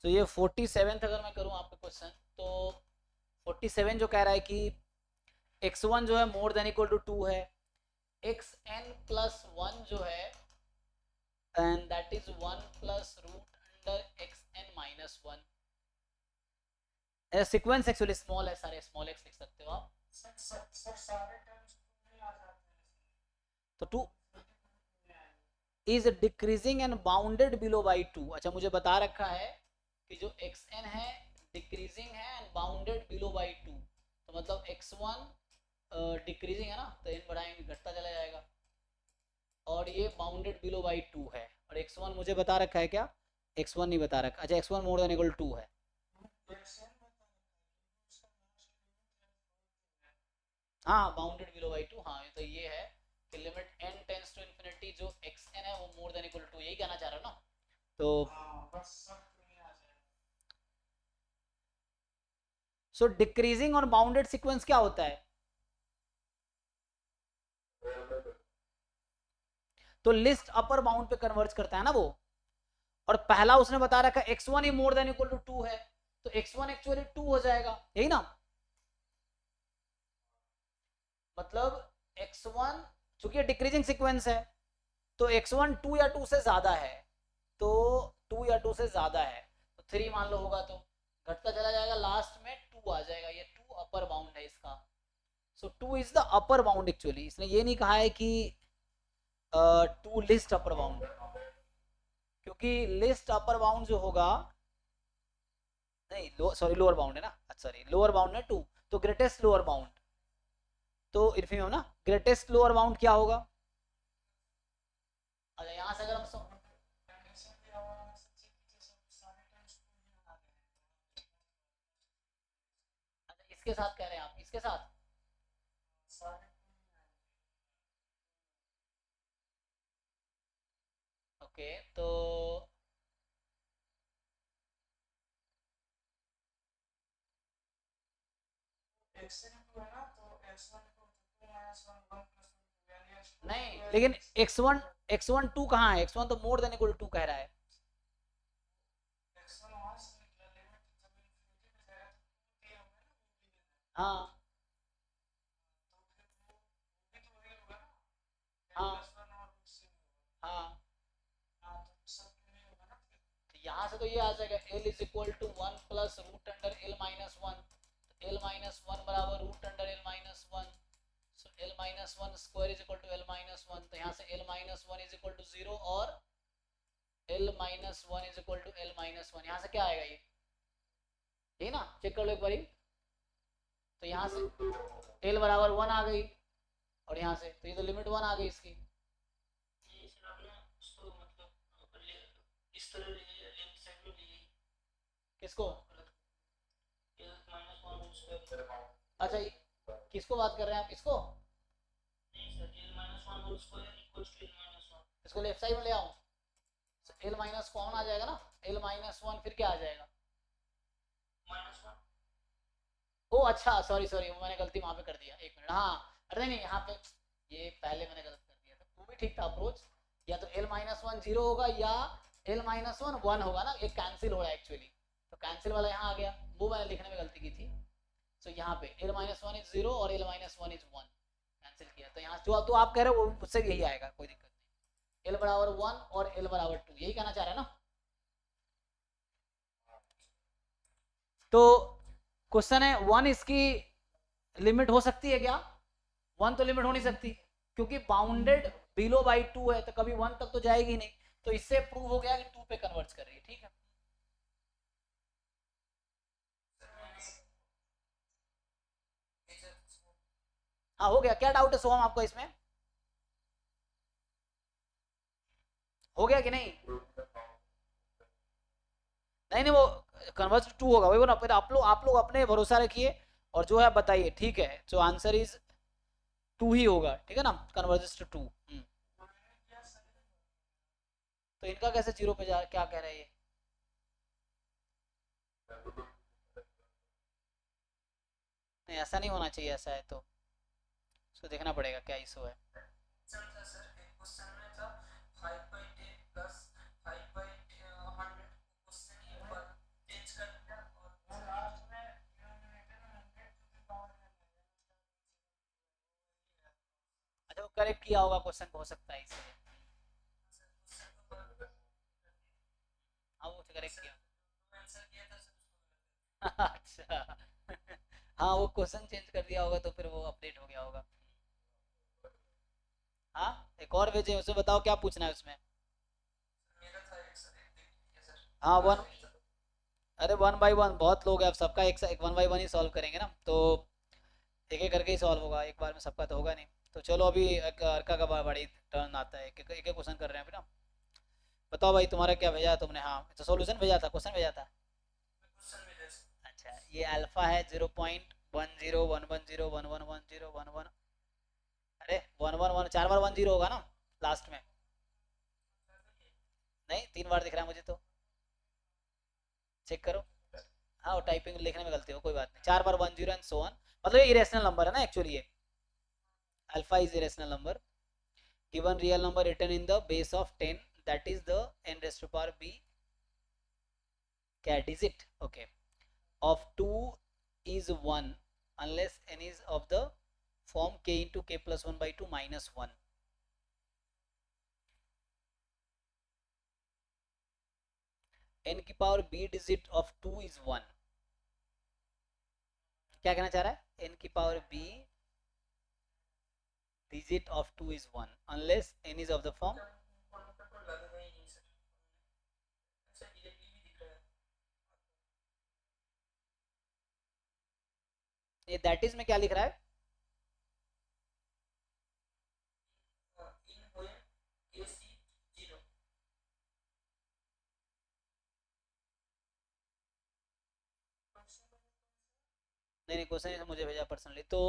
तो ये 47th अगर मैं करूँ आपका क्वेश्चन, तो 47 जो कह रहा है कि x1 जो है मोर देन इक्वल टू 2 है, xn प्लस 1 जो है and that is 1 plus root under xn minus 1। Sequence actually small है, सारे स्मॉल एक्स लिख सकते हो आप। तो 2 is decreasing and bounded below by 2। अच्छा मुझे बता रखा है कि जो xn है डिक्रीजिंग है एंड बाउंडेड बिलो बाई 2, तो मतलब x1 डिक्रीजिंग है ना, तो n बढ़ाएंगे घटता चला जाएगा, और ये बाउंडेड बिलो बाई 2 है। और x1 मुझे बता रखा है क्या, x1 नहीं बता रखा। अच्छा x1 मोर देन इक्वल 2 है, हाँ बाउंडेड बिलो बाई 2, हाँ तो ये है कि limit n tends to infinity जो xn है वो मोर देन इक्वल टू, यही कहना चाह रहा हूँ ना। तो सो डिक्रीजिंग और बाउंडेड सीक्वेंस क्या होता है, तो लिस्ट अपर बाउंड पे कन्वर्ज करता है ना वो। और पहला उसने बता रखा है x1 ही मोर देन इक्वल टू 2 है, तो x1 एक्चुअली 2 हो जाएगा, यही ना। मतलब x1 चूंकि डिक्रीजिंग सीक्वेंस है, तो x1 2 या 2 से ज्यादा है, तो 2 या 2 से ज्यादा है तो 3 मान लो होगा, तो घटता चला जाएगा, लास्ट में 2 आ जाएगा, ये 2 अपर बाउंड है इसका। सो 2 is the upper bound actually, इसने ये नहीं कहा है कि 2 लिस्ट अपर बाउंड, क्योंकि लिस्ट अपर बाउंड जो होगा, नहीं सॉरी लोअर बाउंड है ना, सॉरी लोअर बाउंड है 2, तो ग्रेटेस्ट लोअर बाउंड, तो इन्फिनिमम ना, ग्रेटेस्ट लोअर बाउंड क्या होगा। अच्छा यहाँ से अगर हम अच्छा इसके साथ कह रहे हैं आप, इसके साथ ओके, तो नहीं लेकिन x1 2 कहाँ है, x1 तो मोर देन इक्वल टू कह रहा है। हाँ हाँ हाँ, तो यहाँ से तो ये आ जाएगा l is equal to 1 plus root under l minus 1, l minus 1 बराबर root under l minus 1, so l minus 1 square is equal to l minus 1, तो यहाँ से l minus 1 is equal to 0 और l minus 1 is equal to l minus 1, यहाँ से क्या आएगा ये ना, चेक कर लो एक बारी। तो यहाँ से l बराबर 1 आ गई, और यहाँ से तो ये तो लिमिट 1 आ गई इसकी। किसको, अच्छा किसको बात कर रहे हैं आप, इसको, इसको लेफ्ट साइड में ले आओ, एल माइनस कौन आ जाएगा ना, एल माइनस 1 फिर क्या आ जाएगा, ओ अच्छा सॉरी सॉरी मैंने गलती वहां पे कर दिया, एक मिनट, हाँ अरे नहीं यहाँ पे ये पहले मैंने गलत कर दिया था, वो भी ठीक था अप्रोच, या तो एल माइनस 1 जीरो होगा या एल माइनस 1 1 होगा ना, एक कैंसिल हो रहा है एक्चुअली, तो कैंसिल वाला यहाँ आ गया, वो मैंने लिखने में गलती की थी। सो यहाँ पे एल माइनस 1 इज 0 और एल माइनस 1 इज 1, कैंसिल किया, तो यहाँ जो तो आप कह रहे हो वो उससे भी यही आएगा, कोई दिक्कत नहीं, एल बराबर 1 और एल बराबर 2, यही कहना चाह रहे हैं ना। तो क्वेश्चन है 1 इसकी लिमिट हो सकती है क्या, 1 तो लिमिट हो नहीं सकती, क्योंकि बाउंडेड बिलो बाई 2 है, तो कभी 1 तक तो जाएगी नहीं, तो इससे प्रूव हो गया कि 2 पे कन्वर्ट कर रही है, ठीक है। हाँ हो गया, क्या डाउट है सोहम आपको इसमें, हो गया कि नहीं, नहीं नहीं वो कन्वर्ट 2 होगा, वही वो ना, फिर आप लोग अपने भरोसा रखिए, और जो है बताइए, ठीक है, जो आंसर इज 2 ही होगा, ठीक है ना, कन्वर्जेस टू 2। तो इनका कैसे जीरो पे जा, क्या कह रहे हैं ये, नहीं ऐसा नहीं होना चाहिए, ऐसा है तो उसको देखना पड़ेगा क्या इशू है। करेक्ट किया होगा क्वेश्चन, हो सकता है इसलिए। हाँ वो तो करेक्ट किया। अच्छा हाँ वो क्वेश्चन चेंज कर दिया होगा तो फिर वो अपडेट हो गया होगा। हाँ एक और भेजे, उसे बताओ क्या पूछना है उसमें। हाँ वन, अरे वन बाई वन बहुत लोग हैं, अब सबका एक one by one he solve करेंगे ना, तो एक एक करके ही सॉल्व होगा, एक बार में सबका तो होगा नहीं। तो चलो अभी अर्का का बड़ी टर्न आता है, एक एक क्वेश्चन कर रहे हैं अभी ना। बताओ भाई तुम्हारा क्या भेजा है तुमने, हाँ तो सॉल्यूशन भेजा था, क्वेश्चन भेजा था। अच्छा ये अल्फा है 0.10 110 1110 11, अरे 111 4 बार 10 होगा ना लास्ट में। नहीं 3 बार दिख रहा है मुझे तो, चेक करो। हाँ वो टाइपिंग लिखने में गलती हो, कोई बात नहीं, 4 बार 10 एंड सो ऑन, मतलब ये इरेशनल नंबर है ना एक्चुअली ये, alpha is irrational number, given real number written in the base of 10, that is the n raised to power b, क्या digit, okay, of 2 is 1 unless n is of the form k into k plus 1 by 2 minus 1। n की power b digit of 2 is 1, क्या कहना चाह रहा है, n की power b digit of 2 is 1 unless n is of the form, ये that is में क्या लिख रहा है, नहीं नहीं क्वेश्चन मुझे भेजा पर्सनली तो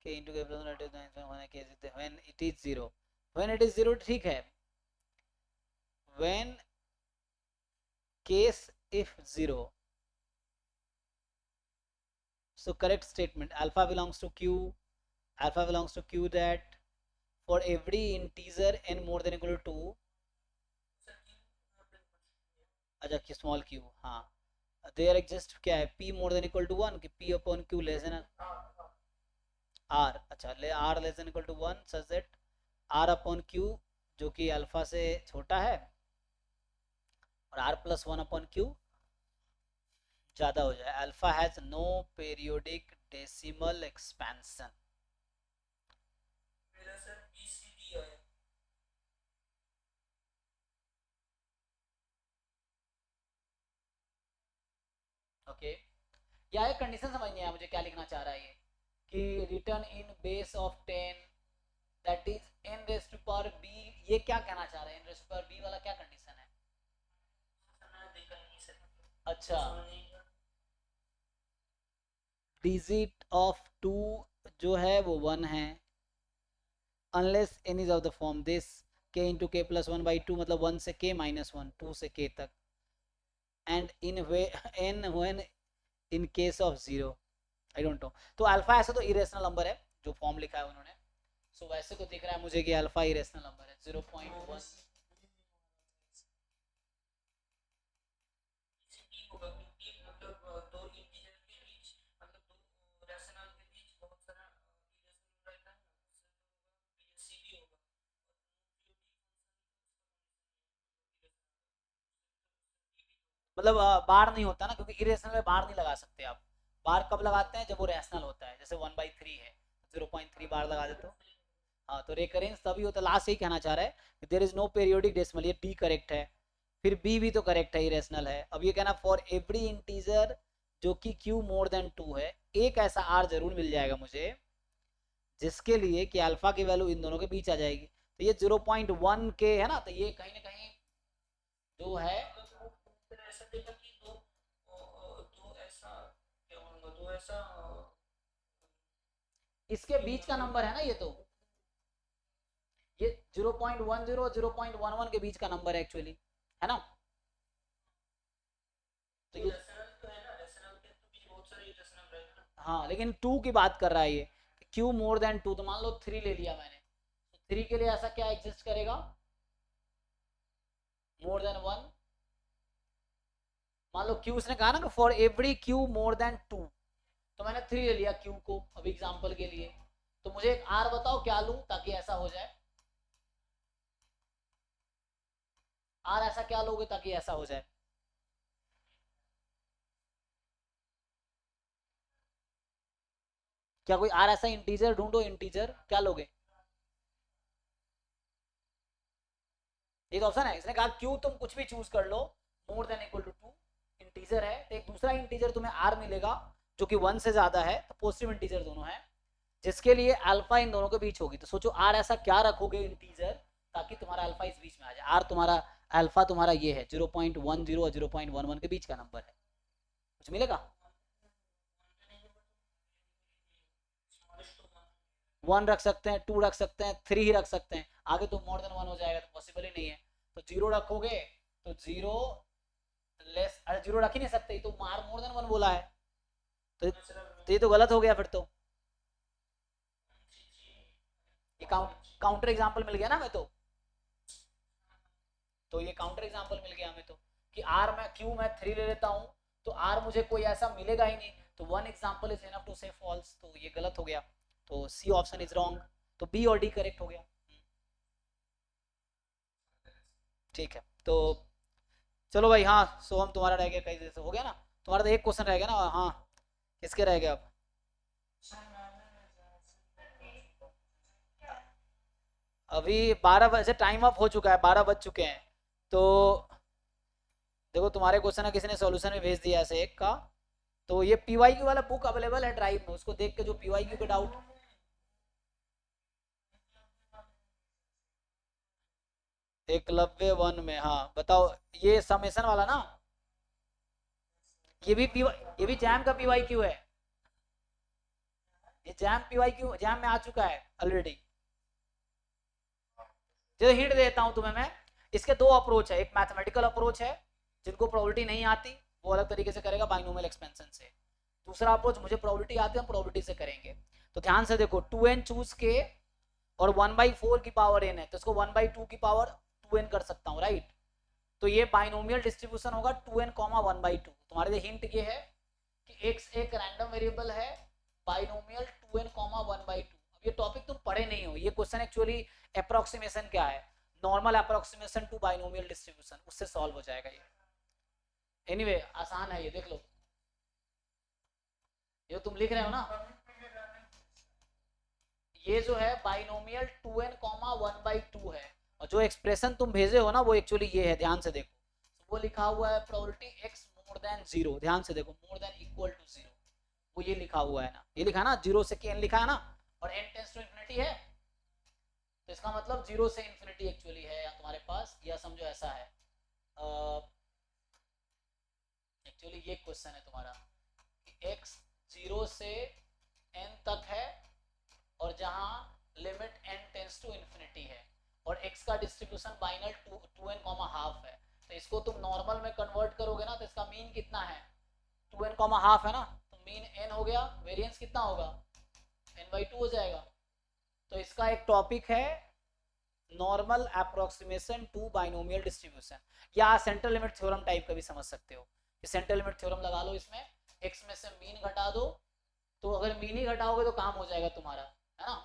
k into k plus 1 when it is 0, when it is 0 ठीक है, when case if 0, so correct statement, alpha belongs to q, alpha belongs to q that for every integer n more than equal to 2, अच्छा small q, हाँ there exist क्या है p more than equal to 1 कि p upon q less than r, अच्छा ले r less than equal to 1 such that r upon q जो कि alpha से छोटा है और r प्लस 1 अपॉन q ज्यादा हो जाए, alpha has no periodic decimal expansion. Okay या एक कंडीशन समझ नहीं आया मुझे क्या लिखना चाह रहा है ये, कि return in base of 10 that is n raise to power b, ये क्या कहना चाह रहा है, n raise to power b वाला क्या कंडीशन है। अच्छा डिजिट ऑफ 2 जो है वो 1 है unless n is of the form this k into k plus 1 by 2 मतलब 1 से k minus 1 2 से k तक, and in way n when in case of 0 I don't know, तो अल्फा ऐसा तो इरेशनल नंबर है जो फॉर्म लिखा है उन्होंने, सो वैसे तो दिख रहा है मुझे कि अल्फा इरेशनल नंबर है 0.1, मतलब बार नहीं होता ना, क्योंकि इरेशनल में बार नहीं लगा सकते आप, बार कब लगाते हैं जब वो रैशनल होता है, जैसे 1/3 है 0.3 बार लगा देते हो, हाँ तो रेकरेंस तभी होता है, लास्ट यही कहना चाह रहा है there is no periodic decimal, ये डी करेक्ट है, फिर बी भी तो करेक्ट है इरेशनल है, अब ये कहना फॉर एवरी इंटीजर जो कि q मोर देन 2 है, एक ऐसा r जरूर मिल जाएगा मुझे जिसके लिए कि अल्फा की वैल्यू इन दोनों के बीच आ जाएगी, तो ये 0.1 के है ना, तो ये कहीं ना कहीं जो है इसके बीच का नंबर है ना, ये तो ये 0.10 और 0.11 के बीच का नंबर है एक्चुअली, है ना, तो ये हाँ लेकिन 2 की बात कर रहा है ये, q मोर देन 2, तो मान लो 3 ले लिया मैंने, तो 3 के लिए ऐसा क्या एग्जिस्ट करेगा मोर देन 1, मान लो q उसने कहा ना कि for every q more than 2, तो मैंने 3 ले लिया क्यू को अभी एग्जांपल के लिए, तो मुझे एक आर बताओ क्या लूं ताकि ऐसा हो जाए, आर ऐसा क्या लोगे ताकि ऐसा हो जाए? क्या कोई आर ऐसा इंटीजर ढूंढो, इंटीजर क्या लोगे? एक ऑप्शन है, इसने कहा क्यू तुम कुछ भी चूज कर लो more than equal to 2, integer है, तो एक दूसरा इंटीजर तुम्हें आर मिलेगा जो कि 1 से ज्यादा है, तो पॉजिटिव इंटीजर दोनों है, जिसके लिए अल्फा इन दोनों के बीच होगी। तो सोचो आर ऐसा क्या रखोगे इंटीजर ताकि तुम्हारा अल्फा इस बीच में आ जाए। आर तुम्हारा, अल्फा तुम्हारा ये है 0.10 और 0.11 के बीच का नंबर है, कुछ मिलेगा? 1 रख सकते हैं, 2 रख सकते हैं, 3 ही रख सकते हैं, आगे तो मोर देन 1 हो जाएगा, तो पॉसिबल ही नहीं है। तो 0 रखोगे तो 0 लेस, अरे 0 रख ही नहीं सकते, तो मार मोर देन 1 बोला है, तो ये तो गलत हो गया फिर ये काउंटर एग्जांपल मिल गया ना हमें, तो ये काउंटर एग्जांपल मिल गया हमें, तो कि आर मैं क्यू मैं 3 ले लेता हूं तो आर मुझे कोई ऐसा मिलेगा ही नहीं, तो 1 एग्जांपल इज इनफ टू से फॉल्स, तो ये गलत हो गया, तो सी ऑप्शन इज रॉन्ग, तो बी और डी करेक्ट हो गया। ठीक है, तो चलो भाई, हाँ सोहम तुम्हारा रह गया, कई जैसे हो गया ना, तुम्हारा तो एक क्वेश्चन रह गया ना, हाँ किसके रह गया अब? अभी 12 बजे टाइम अप हो चुका है, 12 बज चुके हैं, तो देखो तुम्हारे क्वेश्चन है किसी ने सॉल्यूशन में भेज दिया ऐसे एक का, तो ये पीवाईक्यू वाला बुक अवेलेबल है ड्राइव में, उसको देख के जो पीवाईक्यू के डाउट, एकलव्य 1 में, हाँ बताओ, ये समेसन वाला ना, ये भी ये भी जैम का पीवाईक्यू है, ये जैम पीवाईक्यू जैम में आ चुका है ऑलरेडी। जो हिंट देता हूं तुम्हें मैं, इसके दो अप्रोच है, एक मैथमेटिकल अप्रोच है, जिनको प्रोबेबिलिटी नहीं आती वो अलग तरीके से करेगा बाइनोमियल एक्सपेंशन से, दूसरा अप्रोच मुझे प्रोबेबिलिटी आती है, हम प्रोबेबिलिटी से करेंगे। तो ध्यान से देखो, 2n चूज के और 1/4 की पावर n है, तो इसको 1/2 की पावर 2n कर सकता हूँ, राइट? तो ये बाइनोमियल डिस्ट्रीब्यूशन होगा 2n, 1/2। तुम्हारे लिए हिंट ये है कि x एक रैंडम वेरिएबल है, बाइनोमियल 2n, 1/2। अब ये टॉपिक तुम पढ़े नहीं हो, ये क्वेश्चन एक्चुअली अप्रोक्सीमेशन क्या है, normal approximation to binomial distribution, उससे सॉल्व हो जाएगा ये। एनीवे आसान है ये, देख लो, ये तुम लिख रहे हो ना, ये जो है बाइनोमियल 2n, 1/2 है, और जो एक्सप्रेशन तुम भेजे हो ना वो एक्चुअली ये है, ध्यान से देखो, वो लिखा हुआ है प्रोबेबिलिटी x मोर देन 0, ध्यान से देखो, मोर देन इक्वल टू 0, वो ये लिखा हुआ है ना, ये लिखा है ना 0 से n लिखा है ना, और n टेंड्स टू इंफिनिटी है, तो इसका मतलब 0 से इंफिनिटी एक्चुअली है या तुम्हारे पास, या समझो ऐसा है, एक्चुअली ये क्वेश्चन है तुम्हारा कि x 0 से n तक है, और जहां limit n tends to infinity है, और x का डिस्ट्रीब्यूशन बाइनल 2n, हाफ है, तो इसको तुम नॉर्मल में कन्वर्ट करोगे ना, तो इसका मीन कितना है, 2n, हाफ है ना, तो मीन n हो गया, वेरिएंस कितना होगा, n/2 हो जाएगा। तो इसका एक टॉपिक है normal approximation to binomial distribution, या सेंट्रल लिमिट थ्योरम टाइप का भी समझ सकते हो, सेंट्रल लिमिट थ्योरम लगा लो इसमें, x में से मीन घटा दो, तो अगर मीन ही घटाओगे तो काम हो जाएगा तुम्हारा, है ना,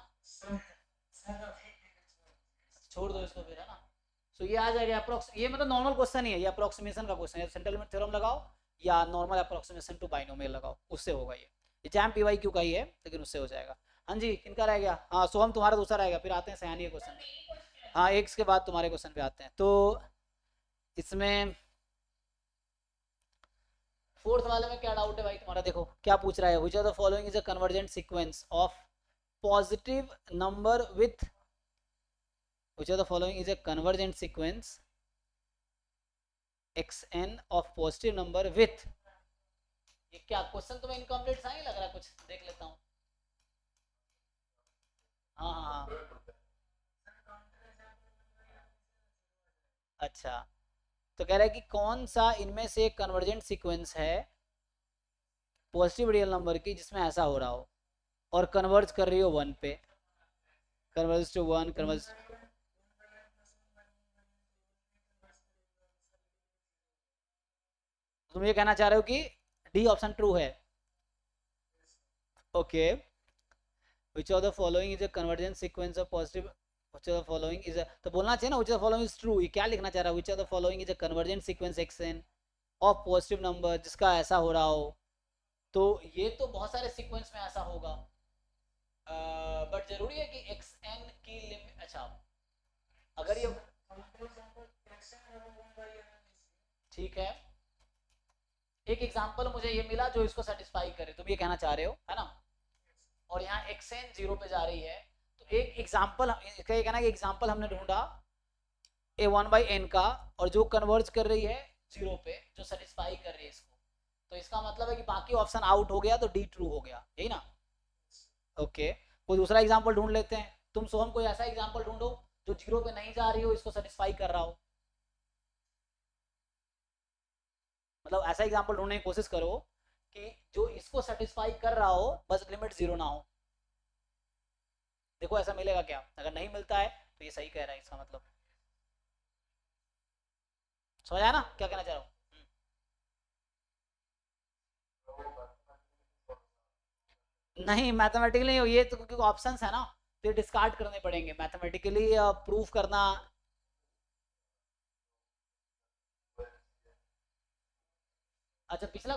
छोड़ दो इसको फिर, है ना। सो ये आ जाएगा अप्रोक्स, ये मतलब नॉर्मल क्वेश्चन ही है, ये अप्रोक्सीमेशन का क्वेश्चन है, सेंट्रल लिमिट थ्योरम लगाओ या नॉर्मल अप्रोक्सीमेशन टू बाइनोमियल लगाओ, उससे होगा ये जैम पीवाईक्यू का ही है, लेकिन उससे हो जाएगा। हाँ जी, किनका रह गया? हाँ सोहम तुम्हारा दूसरा रहेगा, फिर आते हैं सयानी के क्वेश्चन, हाँ एक के बाद तुम्हारे क्वेश्चन पे आते हैं। तो इसमें फोर्थ वाले में क्या डाउट है भाई तुम्हारा, देखो क्या पूछ रहा है, which of the following is a convergent sequence of positive number with, which of the following is a convergent sequence xn of positive number with, ये क्या क्वेश्चन तुम्हें इनकम्प्लीट सा नहीं लग रहा, कुछ देख लेता हूँ, हाँ हाँ हाँ, अच्छा, तो कह रहा है कि कौन सा इनमें से एक कन्वर्जेंट सीक्वेंस है पॉजिटिव रियल नंबर की जिसमें ऐसा हो रहा हो और कन्वर्ज कर रही हो 1 पे, कन्वर्ज टू 1, कन्वर्ज, तुम ये कहना चाह रहे हो कि डी ऑप्शन ट्रू है, okay, which of the following is a convergent sequence of positive, which of the following is a, तो बोलना चाहिए ना which of the following is true, ये क्या लिखना चाह रहा है, which of the following is a convergent sequence xn of positive number, जिसका ऐसा हो रहा हो, तो ये तो बहुत सारे सीक्वेंस में ऐसा होगा, बट जरूरी है कि xn की लिमिट, अच्छा अगर ये ठीक है, एक एग्जांपल मुझे ये मिला जो इसको सेटिस्फाई करे, तुम ये कहना चाह रहे हो है ना, और यहाँ xn 0 पे जा रही है, तो एक एग्जांपल, इसका ये कहना है कि एग्जांपल हमने ढूंढा a 1/n का, और जो कन्वर्ज कर रही है 0 पे, जो सेटिस्फाई कर रही है इसको, तो इसका मतलब है कि बाकी ऑप्शन आउट हो गया, तो डी ट्रू हो गया, यही ना। ओके, कोई दूसरा एग्जांपल ढूंढ लेते हैं, तुम सोहम कोई ऐसा एग्जांपल ढूंढो जो 0 पे नहीं जा रही हो, इसको सेटिस्फाई कर रहा हो, मतलब ऐसा एग्जांपल ढूंढने की कोशिश करो कि जो इसको सेटिस्फाई कर रहा हो, बस लिमिट 0 ना हो, देखो ऐसा मिलेगा क्या, अगर नहीं मिलता है तो ये सही कह रहा है, इसका मतलब समझ आया ना क्या कहना चाह रहा हूँ। नहीं मैथमेटिकली नहीं हो ये तो, क्योंकि ऑप्शंस है ना, तो ये डिस्कार्ड करने पड़ेंगे, मैथमेटिकली प्रूफ करना। अच्छा पिछला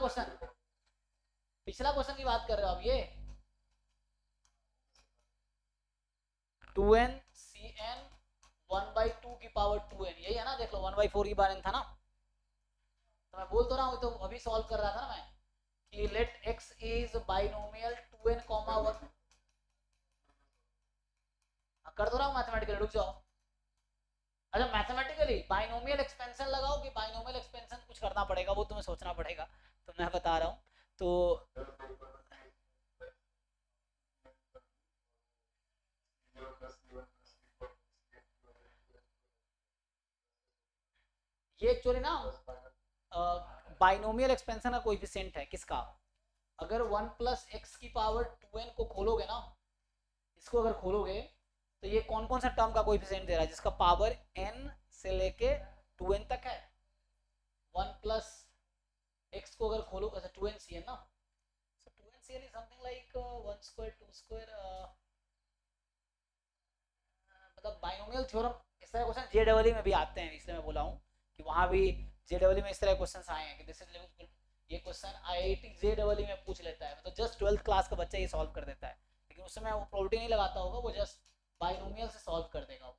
क्वेश्चन की बात कर रहे हो आप, ये 2n cn 1/2 की पावर 2n, यही है ना, देख लो 1/4 की बार n था ना, तो मैं बोल तो रहा हूँ, तो अभी सॉल्व कर रहा था ना मैं, कि late x is binomial 2n, 1 कर तो रहा हूँ मैथमेटिकली, रुक जाओ। अच्छा मैथमेटिकली बाइनोमियल एक्सपेंशन लगाओ कि बाइनोमियल एक्सपेंशन कुछ करना पड़ेगा, वो तुम्हें सोचना पड़ेगा, तो मैं बता रहा हूँ, तो ये एक्चुअली ना बाइनोमियल एक्सपेंशन का कोएफिशिएंट है किसका, अगर 1 प्लस एक्स की पावर 2n को खोलोगे ना, इसको अगर खोलोगे, तो ये कौन कौन सा टर्म का कोएफिशिएंट दे रहा है, जिसका पावर n से लेके 2n तक है, 1 प्लस एक्स को अगर खोलो, अच्छा 2n cn ना, so 2n cn is something like 1 square 2 square, मतलब बाइनोमियल थ्योरम, इस तरह क्वेश्चन जेडब्ल्यू में भी आते हैं, इसलिए मैं बोला हूँ कि वहाँ भी जेडब्ल्यू में इस तरह क्वेश्चन आए हैं कि दिस इज, ये क्वेश्चन आईआईटी जेडब्ल्यू में पूछ लेता है, मतलब जस्ट 12th क्लास का बच्चा ये सॉल्व कर देता है, लेकिन उस समय वो प्रॉपर्टी नहीं लगाता होगा, वो जस्ट बाइनोमियल से सॉल्व कर देगा वो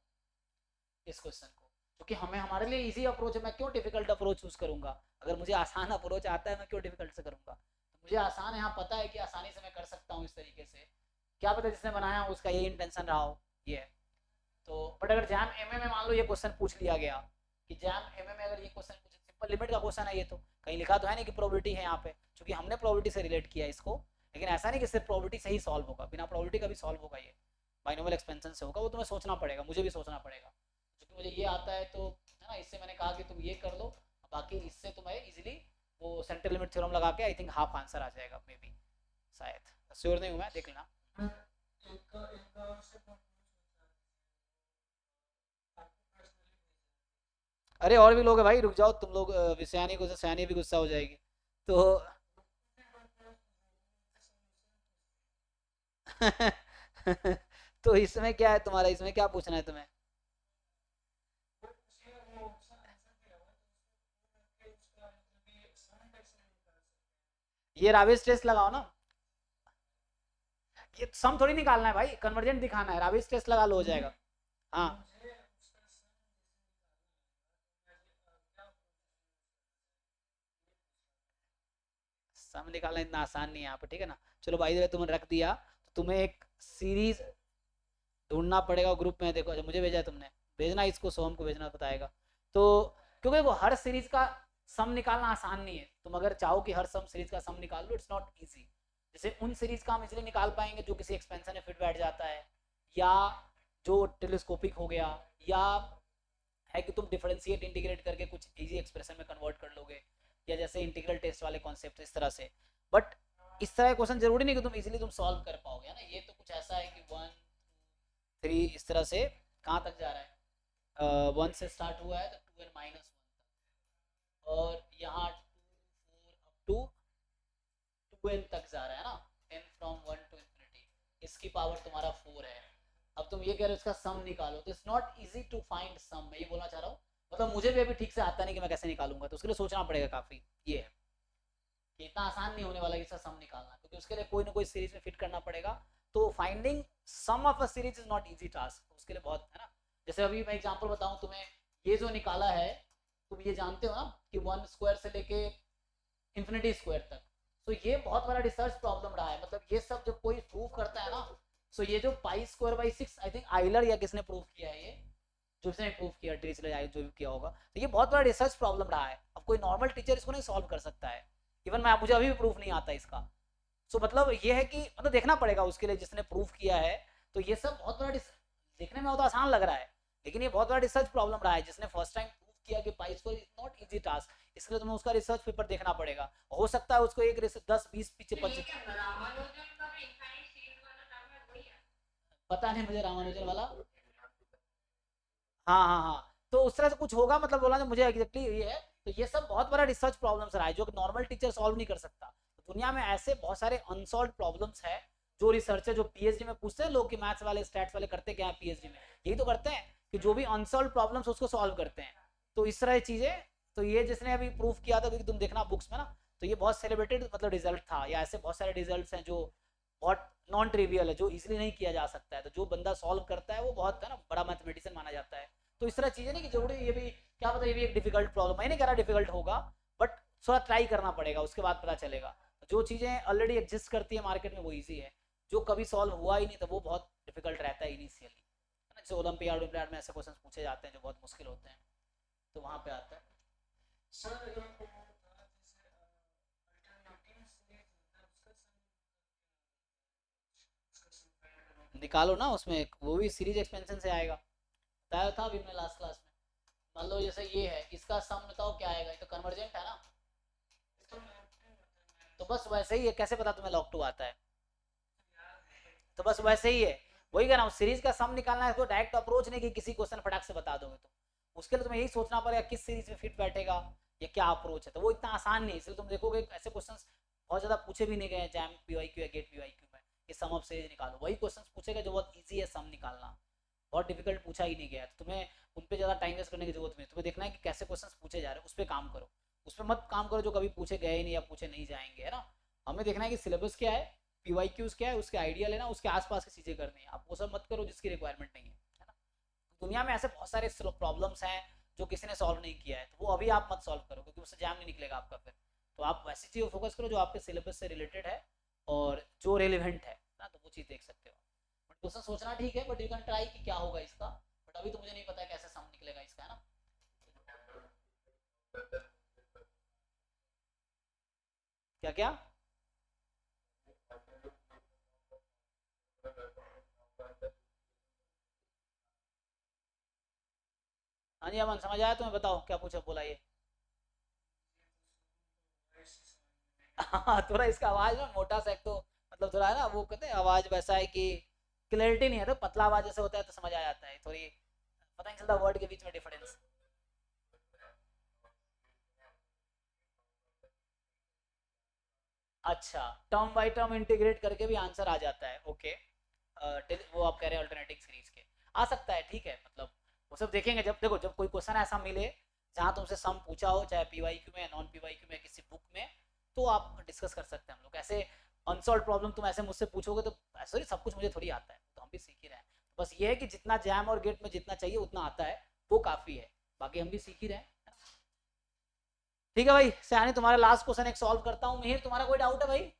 इस क्वेश्चन को, क्योंकि हमें हमारे लिए इजी अप्रोच है, मैं क्यों डिफिकल्ट अप्रोच चूज करूंगा, अगर मुझे आसान अप्रोच आता है मैं क्यों डिफिकल्ट से करूंगा, तो मुझे आसान यहाँ पता है कि आसानी से मैं कर सकता हूँ इस तरीके से, क्या पता जिसने बनाया उसका यही इंटेंशन रहा हो, ये है। तो बट अगर जैम एमए में मान लो ये क्वेश्चन पूछ लिया गया, कि जैम एमए में अगर ये क्वेश्चन पूछ, सिंपल लिमिट का क्वेश्चन है ये, तो कहीं लिखा तो है नहीं कि प्रोबेबिलिटी है यहाँ पे, क्योंकि हमने प्रोबेबिलिटी से रिलेट किया इसको, लेकिन ऐसा नहीं कि सिर्फ प्रोबेबिलिटी से ही सॉल्व होगा, बिना प्रोबेबिलिटी का भी सॉल्व होगा, ये बाइनोमियल एक्सपेंशन से होगा, वो तुम्हें सोचना पड़ेगा, मुझे भी सोचना पड़ेगा, क्योंकि मुझे ये आता है, तो है ना, इससे मैंने कहा कि तुम ये कर लो, बाकी इससे तुम्हें इजीली वो सेंट्रल लिमिट थ्योरम लगा के आई थिंक हाफ आंसर आ जाएगा, मे बी, शायद श्योर नहीं हूँ मैं, देख लेना। अरे और भी लोग हैं भाई, रुक जाओ तुम लोग, विषयानी को सयानी भी गुस्सा हो जाएगी, तो तो इसमें क्या है तुम्हारा, इसमें क्या पूछना है तुम्हें, ये रावेज टेस्ट लगाओ ना, ये सम थोड़ी निकालना है भाई, कन्वर्जेंट दिखाना है, रावेज टेस्ट लगा लो हो जाएगा। हाँ सम निकालना इतना आसान नहीं है यहाँ पे, ठीक है ना, चलो भाई तुमने रख दिया, तो तुम्हें एक सीरीज ढूंढना पड़ेगा ग्रुप में, देखो अच्छा मुझे भेजा है तुमने, भेजना इसको, सोहम को भेजना बताएगा, तो क्योंकि वो हर सीरीज का सम निकालना आसान नहीं है, तुम अगर चाहो कि हर सम सीरीज का सम निकाल लो, इट्स नॉट इजी, जैसे उन सीरीज का हम इसलिए निकाल पाएंगे जो किसी एक्सपेंशन में फिट बैठ जाता है, या जो टेलीस्कोपिक हो गया, या है कि तुम डिफरेंशिएट इंटीग्रेट करके कुछ इजी एक्सप्रेशन में कन्वर्ट कर लोगे, या जैसे इंटीग्रल टेस्ट वाले कॉन्सेप्ट इस तरह से, बट इस तरह क्वेश्चन जरूरी नहीं कि तुम इजीली तुम सॉल्व कर पाओगे, है ना, ये तो कुछ ऐसा है कि 1 3 इस तरह से कहाँ तक जा रहा है, 1 से स्टार्ट हुआ है तो 2n माइनस 1 तक, और यहाँ 2 4 अप टू 2n तक जा रहा है ना, n फ्रॉम 1 to इसकी पावर तुम्हारा 4 है। अब तुम ये कह रहे हो इसका सम निकालो, तो it's not easy to find sum, मैं ये बोलना चाह रहा हूँ। मतलब मुझे भी अभी ठीक से आता नहीं कि मैं कैसे निकालूंगा, तो उसके लिए सोचना पड़ेगा काफी। ये है कि इतना आसान नहीं होने वाला इसका सम निकालना, क्योंकि उसके लिए कोई ना कोई सीरीज में फिट करना पड़ेगा। तो finding sum of a series is not easy task, उसके लिए बहुत है ना। जैसे अभी मैं एग्जांपल बताऊं तुम्हें, ये जो निकाला है, तुम ये जानते हो ना कि 1 स्क्वायर से लेके इंफिनिटी स्क्वायर तक, तो ये बहुत बड़ा रिसर्च प्रॉब्लम रहा है। मतलब ये सब जब कोई प्रूव करता है ना, सो ये जो pi square by 6, I think Euler या किसने प्रूव किया है, ये जो इसने प्रूव किया, ट्रीसले जो भी किया होगा, तो ये बहुत बड़ा रिसर्च प्रॉब्लम रहा है। अब कोई नॉर्मल टीचर इसको नहीं सॉल्व कर सकता है। इवन मैं, मुझे अभी भी प्रूफ नहीं आता इसका। सो मतलब ये है कि मतलब देखना पड़ेगा उसके लिए जिसने प्रूफ किया है। तो ये सब बहुत बड़ा देखने में तो आसान लग रहा है, लेकिन ये बहुत बड़ा रिसर्च प्रॉब्लम रहा है। जिसने फर्स्ट टाइम प्रूव किया कि pi square is not easy task, इसलिए तुम्हें उसका रिसर्च पेपर देखना पड़ेगा। हो सकता है उसको एक 10-20 पीछे 25, पता नहीं मुझे रामानुजन वाला। हाँ हाँ हाँ, तो उस तरह से कुछ होगा, मतलब बोला मुझे एग्जैक्टली ये है। तो ये सब बहुत बड़ा रिसर्च प्रॉब्लम्स रहा है जो नॉर्मल टीचर सॉल्व नहीं कर सकता। तो दुनिया में ऐसे बहुत सारे अनसॉल्व प्रॉब्लम्स है जो रिसर्चर, जो पीएचडी में पूछते हैं लोग कि मैथ्स वाले स्टैट्स वाले करते क्या है पीएचडी में, यही तो करते हैं कि जो भी अनसॉल्व प्रॉब्लम्स उसको सॉल्व करते हैं। तो इस तरह चीजें, तो ये जिसने अभी प्रूफ किया था, क्योंकि तुम देखना बुक्स में ना, तो ये बहुत सेलिब्रेटेड मतलब रिजल्ट था, या ऐसे बहुत सारे रिजल्ट्स हैं जो बहुत नॉन ट्रिवियल है, जो इजीली नहीं किया जा सकता है। तो जो बंदा सॉल्व करता है वो बहुत है ना बड़ा मैथमेटिशियन माना जाता है। तो इस तरह चीजें नहीं कि जरूरी ये भी, क्या पता ये भी एक डिफिकल्ट प्रॉब्लम, मैं नहीं कह रहा डिफिकल्ट होगा, बट थोड़ा ट्राई करना पड़ेगा, उसके बाद पता चलेगा। जो चीजें ऑलरेडी एग्जिस्ट करती है मार्केट में वो ईजी है, जो कभी सॉल्व हुआ ही नहीं तो वो बहुत डिफिकल्ट रहता है इनिशियली, है ना। जैसे ओलंपियाड में ऐसे क्वेश्चन पूछे जाते हैं जो बहुत मुश्किल होते हैं, तो वहां पे आता है। निकालो ना, उसमें वो भी सीरीज एक्सपेंशन से आएगा, बताया था अभी हमने लास्ट क्लास में। मान लो जैसे ये है, इसका सम बताओ क्या आएगा, ये तो कन्वर्जेंट है ना। तो बस वैसे ही है, कैसे पता तुम्हें लॉग 2 आता है, तो बस वैसे ही है। वही कह रहा हूँ, सीरीज का सम निकालना है, तो डायरेक्ट अप्रोच नहीं कि किसी क्वेश्चन फटाक से बता दोगे तुम। उसके लिए तुम्हें यही सोचना पड़ेगा किस सीरीज में फिट बैठेगा या क्या अप्रोच है, तो वो इतना आसान नहीं है। इसलिए तुम देखोगे ऐसे क्वेश्चन बहुत ज्यादा पूछे भी नहीं गए जैम पीवाईक्यू या गेट पीवाईक्यू में कि सम ऑफ सीरीज निकालो, वही क्वेश्चन पूछे गए जो बहुत ईजी है सम निकालना, बहुत डिफिकल्ट पूछा ही नहीं गया। तो तुम्हें उन पर ज्यादा टाइम वेस्ट करने की जरूरत नहीं, तुम्हें देखना है कि कैसे क्वेश्चन पूछे जा रहे हैं, उस पर काम करो। उस पर मत काम करो जो कभी पूछे गए नहीं या पूछे नहीं जाएंगे, है ना। हमें देखना है कि सिलेबस क्या है, पीवाईक्यूज क्या है, उसके आइडिया लेना, उसके आसपास की चीजें करनी है। आप वो सब मत करो जिसकी रिक्वायरमेंट नहीं है ना। दुनिया में ऐसे बहुत सारे प्रॉब्लम्स हैं जो किसी ने सॉल्व नहीं किया है, तो वो अभी आप मत सॉल्व करो, क्योंकि उससे जैम नहीं निकलेगा आपका फिर। तो आप वैसी चीज़ फोकस करो जो आपके सिलेबस से रिलेटेड है और जो रेलिवेंट है ना, तो वो चीज़ देख सकते हो। बट क्वेश्चन सोचना ठीक है, बट यू कैन ट्राई कि क्या होगा इसका। बट अभी तो मुझे नहीं पता है कैसे सम निकलेगा इसका, है ना। क्या क्या। हाँ जी अमन, समझ आया तुम्हें, बताओ क्या पूछा, बोला ये। हाँ थोड़ा इसका आवाज ना मोटा सा, एक तो मतलब थोड़ा है ना, वो कहते हैं आवाज वैसा है कि क्लैरिटी नहीं है, तो पतला आवाज जैसे होता है तो समझ आ जाता है, थोड़ी पता नहीं चलता वर्ड के बीच में डिफरेंस। अच्छा, टर्म बाय टर्म इंटीग्रेट करके भी आंसर आ जाता है, ओके। वो आप कह रहे हैं अल्टरनेटिंग सीरीज के, आ सकता है, ठीक है। मतलब वो सब देखेंगे जब, देखो जब कोई क्वेश्चन ऐसा मिले जहाँ तुमसे सम पूछा हो, चाहे पीवाईक्यू में, नॉन पीवाईक्यू में, किसी बुक में, तो आप डिस्कस कर सकते हैं हम लोग। ऐसे अनसॉल्व प्रॉब्लम तुम ऐसे मुझसे पूछोगे तो सॉरी सब कुछ मुझे थोड़ी आता है, तो हम भी सीख ही रहे हैं। बस ये है कि जितना जैम और गेट में जितना चाहिए उतना आता है, वो काफ़ी है, बाकी हम भी सीख ही रहे हैं। ठीक है भाई सयानी, तुम्हारा लास्ट क्वेश्चन एक सॉल्व करता हूँ। मिहिर तुम्हारा कोई डाउट है भाई।